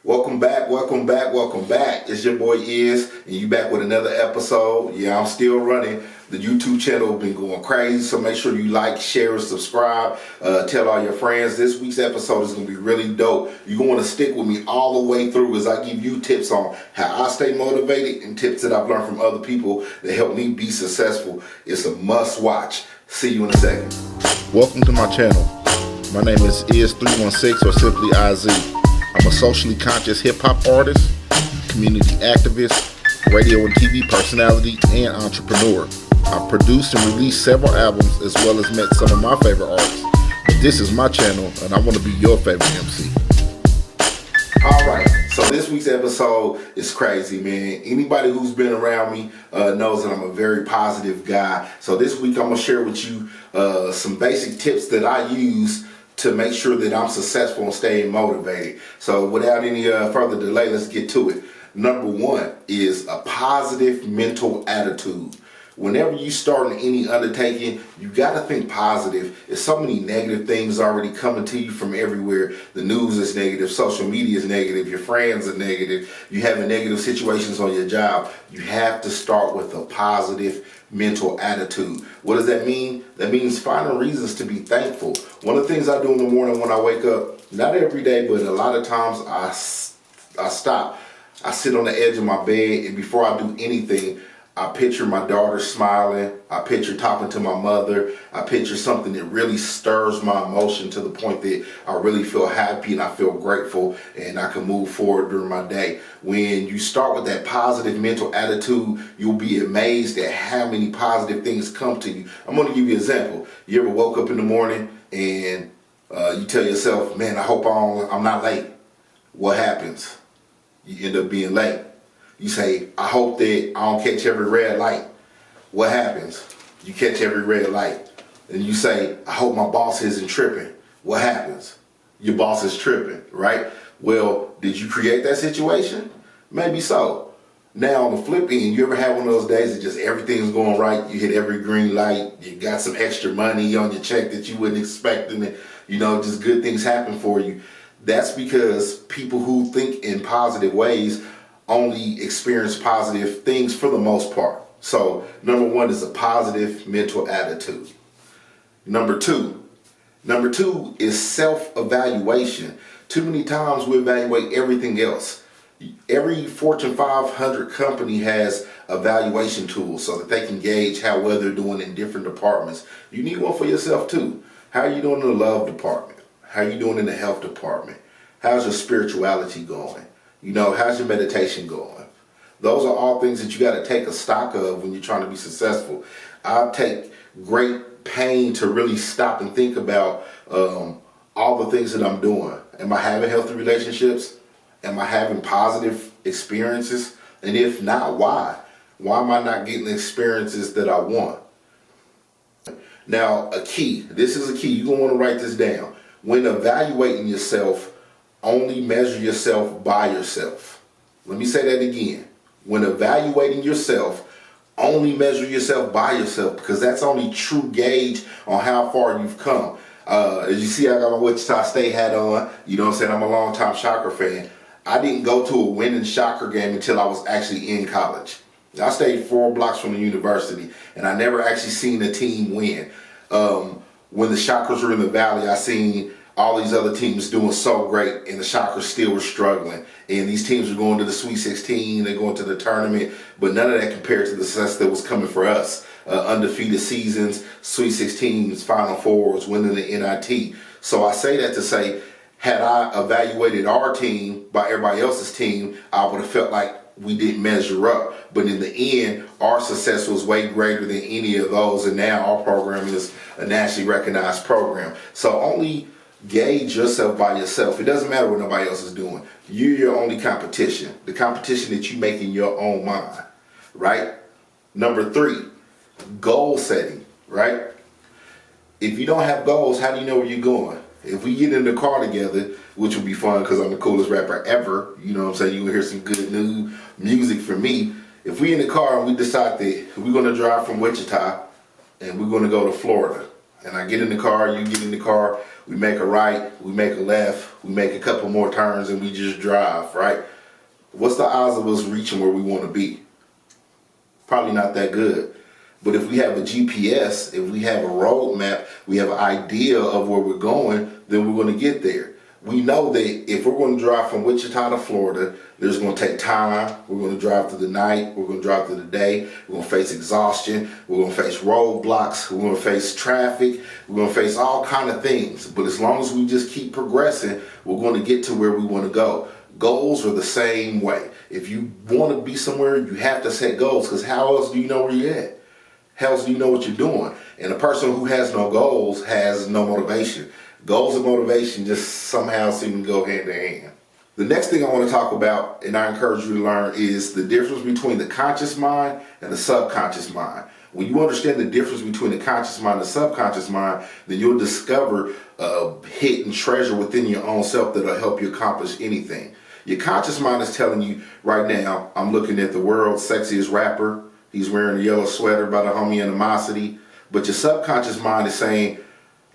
Welcome back, welcome back, welcome back. It's your boy Iz, and you back with another episode. Yeah, I'm still running. The YouTube channel has been going crazy, so make sure you like, share, and subscribe. Tell all your friends. This week's episode is going to be really dope. You're going to stick with me all the way through as I give you tips on how I stay motivated and tips that I've learned from other people that help me be successful. It's a must watch. See you in a second. Welcome to my channel. My name is IZ316 or simply IZ. I'm a socially conscious hip-hop artist, community activist, radio and TV personality, and entrepreneur. I've produced and released several albums as well as met some of my favorite artists. But this is my channel and I want to be your favorite MC. Alright, so this week's episode is crazy, man. Anybody who's been around me knows that I'm a very positive guy. So this week I'm going to share with you some basic tips that I use to make sure that I'm successful and staying motivated. So without any further delay, let's get to it. Number one is a positive mental attitude. Whenever you start in any undertaking, you got to think positive. There's so many negative things already coming to you from everywhere. The news is negative, social media is negative, your friends are negative, you having negative situations on your job. You have to start with a positive mental attitude. What does that mean? That means finding reasons to be thankful. One of the things I do in the morning when I wake up, not every day, but a lot of times I stop. I sit on the edge of my bed, and before I do anything, I picture my daughter smiling. I picture talking to my mother. I picture something that really stirs my emotion to the point that I really feel happy and I feel grateful and I can move forward during my day. When you start with that positive mental attitude, you'll be amazed at how many positive things come to you. I'm going to give you an example. You ever woke up in the morning and you tell yourself, man, I hope I'm not late. What happens? You end up being late. You say, I hope that I don't catch every red light. What happens? You catch every red light. And you say, I hope my boss isn't tripping. What happens? Your boss is tripping, right? Well, did you create that situation? Maybe so. Now on the flip end, you ever have one of those days that just everything's going right, you hit every green light, you got some extra money on your check that you wouldn't expect, and just good things happen for you. That's because people who think in positive ways only experience positive things for the most part. So number one is a positive mental attitude. Number two is self-evaluation. Too many times we evaluate everything else. Every Fortune 500 company has evaluation tools so that they can gauge how well they're doing in different departments. You need one for yourself too. How are you doing in the love department? How are you doing in the health department? How's your spirituality going? How's your meditation going? Those are all things that you got to take a stock of when you're trying to be successful. I take great pain to really stop and think about all the things that I'm doing. Am I having healthy relationships? Am I having positive experiences? And if not, why? Why am I not getting the experiences that I want? Now, this is a key. You're going to want to write this down. When evaluating yourself, only measure yourself by yourself. Let me say that again. When evaluating yourself, only measure yourself by yourself, because that's only true gauge on how far you've come. As you see, I got my Wichita State hat on. You know what I'm saying? I'm a longtime Shocker fan. I didn't go to a winning Shocker game until I was actually in college. I stayed 4 blocks from the university, and I never actually seen a team win. When the Shockers were in the Valley, I seen all these other teams doing so great, and the Shockers still were struggling. And these teams were going to the Sweet 16, they're going to the tournament, but none of that compared to the success that was coming for us. Undefeated seasons, Sweet 16s, Final Fours, winning the NIT. So I say that to say, had I evaluated our team by everybody else's team, I would have felt like we didn't measure up. But in the end, our success was way greater than any of those, and now our program is a nationally recognized program. So only gauge yourself by yourself. It doesn't matter what nobody else is doing. You're your only competition. The competition that you make in your own mind, right? Number 3, goal setting, right? If you don't have goals, how do you know where you're going? If we get in the car together, which will be fun because I'm the coolest rapper ever, you know what I'm saying? You will hear some good new music from me. If we in the car and we decide that we're going to drive from Wichita and we're going to go to Florida, And I get in the car, you get in the car, we make a right, we make a left, we make a couple more turns, and we just drive, right? What's the odds of us reaching where we want to be? Probably not that good. But if we have a GPS, if we have a roadmap, we have an idea of where we're going, then we're going to get there. We know that if we're going to drive from Wichita to Florida, there's going to take time. We're going to drive through the night. We're going to drive through the day. We're going to face exhaustion. We're going to face roadblocks. We're going to face traffic. We're going to face all kind of things. But as long as we just keep progressing, we're going to get to where we want to go. Goals are the same way. If you want to be somewhere, you have to set goals, because how else do you know where you're at? How else do you know what you're doing? And a person who has no goals has no motivation. Goals and motivation just somehow seem to go hand in hand. The next thing I want to talk about, and I encourage you to learn, is the difference between the conscious mind and the subconscious mind. When you understand the difference between the conscious mind and the subconscious mind, then you'll discover a hidden treasure within your own self that'll help you accomplish anything. Your conscious mind is telling you right now, I'm looking at the world's sexiest rapper. He's wearing a yellow sweater by the homie Animosity. But your subconscious mind is saying,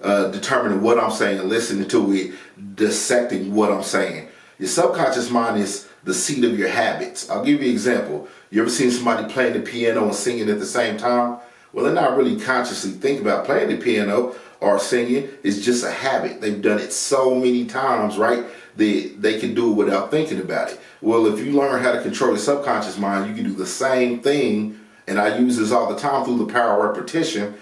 determining what I'm saying and listening to it, dissecting what I'm saying. Your subconscious mind is the seat of your habits. I'll give you an example. You ever seen somebody playing the piano and singing at the same time? Well, they're not really consciously thinking about playing the piano or singing. It's just a habit. They've done it so many times, right? They can do it without thinking about it. Well, if you learn how to control your subconscious mind, you can do the same thing. And I use this all the time through the power of repetition.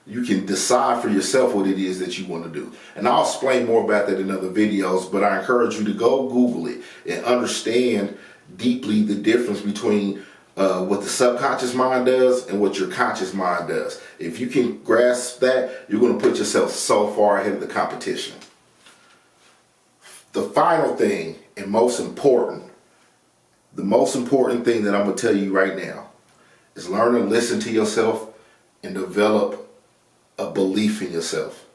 You can decide for yourself what it is that you want to do. And I'll explain more about that in other videos, but I encourage you to go Google it and understand deeply the difference between what the subconscious mind does and what your conscious mind does. If you can grasp that, you're going to put yourself so far ahead of the competition. The final thing and most important, the most important thing that I'm going to tell you right now is learn to listen to yourself and develop a belief in yourself.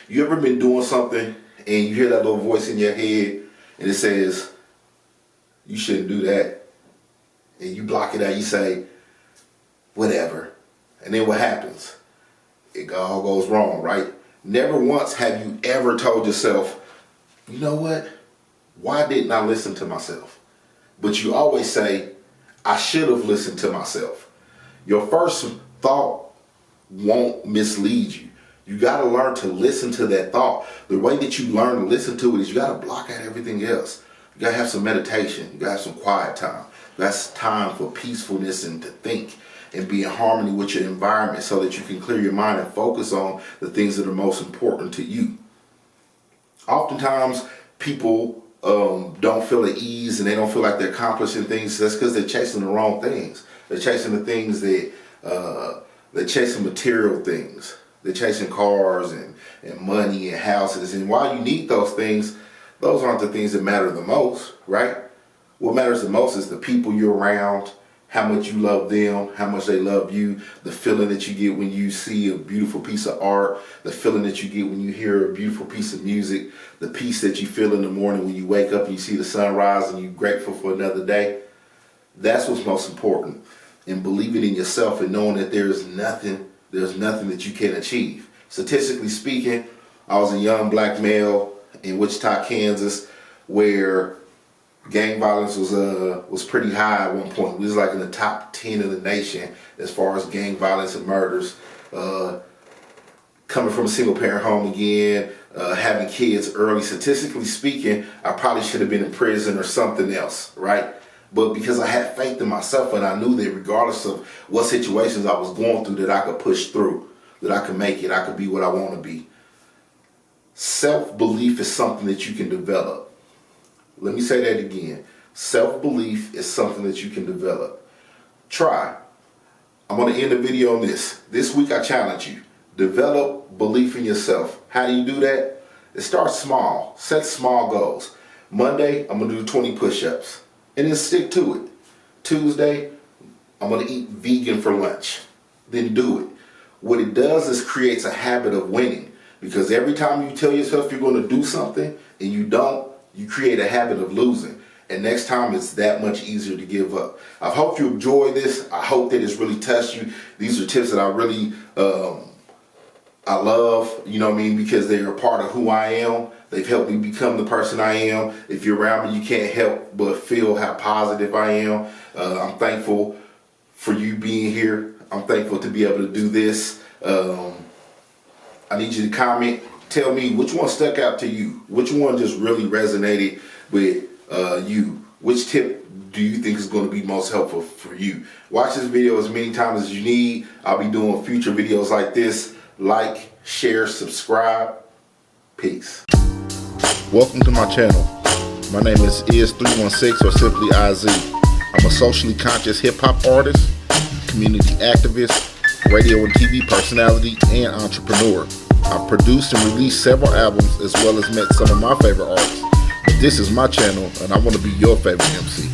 You ever been doing something and you hear that little voice in your head and it says, you shouldn't do that, and you block it out, you say, whatever, and then what happens? It all goes wrong, right? Never once have you ever told yourself, you know what? Why didn't I listen to myself? But you always say, I should have listened to myself. Your first thought won't mislead you. You got to learn to listen to that thought. The way that you learn to listen to it is you got to block out everything else. You got to have some meditation. You got to have some quiet time. That's time for peacefulness and to think and be in harmony with your environment so that you can clear your mind and focus on the things that are most important to you. Oftentimes, people don't feel at ease and they don't feel like they're accomplishing things. That's because they're chasing the wrong things. They're chasing the things that they're chasing material things. They're chasing cars and money and houses. And while you need those things, those aren't the things that matter the most, right? What matters the most is the people you're around, how much you love them, how much they love you, the feeling that you get when you see a beautiful piece of art, the feeling that you get when you hear a beautiful piece of music, the peace that you feel in the morning when you wake up and you see the sunrise and you're grateful for another day. That's what's most important. And believing in yourself and knowing that there's nothing that you can't achieve. Statistically speaking, I was a young black male in Wichita, Kansas, where gang violence was pretty high at one point. We was like in the top 10 of the nation as far as gang violence and murders. Coming from a single parent home again, having kids early. Statistically speaking, I probably should have been in prison or something else, right? But because I had faith in myself and I knew that regardless of what situations I was going through, that I could push through, that I could make it, I could be what I want to be. Self-belief is something that you can develop. Let me say that again. Self-belief is something that you can develop. Try. I'm going to end the video on this. This week I challenge you. Develop belief in yourself. How do you do that? It starts small. Set small goals. Monday, I'm going to do 20 push-ups. And then stick to it. Tuesday, I'm going to eat vegan for lunch. Then do it. What it does is creates a habit of winning. Because every time you tell yourself you're going to do something and you don't, you create a habit of losing. And next time it's that much easier to give up. I hope you enjoy this. I hope that it's really touched you. These are tips that I really I love, you know what I mean, because they're a part of who I am. They've helped me become the person I am. If you're around me, you can't help but feel how positive I am. I'm thankful for you being here. I'm thankful to be able to do this. I need you to comment. Tell me which one stuck out to you. Which one just really resonated with you? Which tip do you think is going to be most helpful for you? Watch this video as many times as you need. I'll be doing future videos like this. Like, share, subscribe. Peace. Welcome to my channel. My name is IZ316 or simply IZ. I'm a socially conscious hip-hop artist, community activist, radio and TV personality, and entrepreneur. I've produced and released several albums as well as met some of my favorite artists. But this is my channel and I want to be your favorite MC.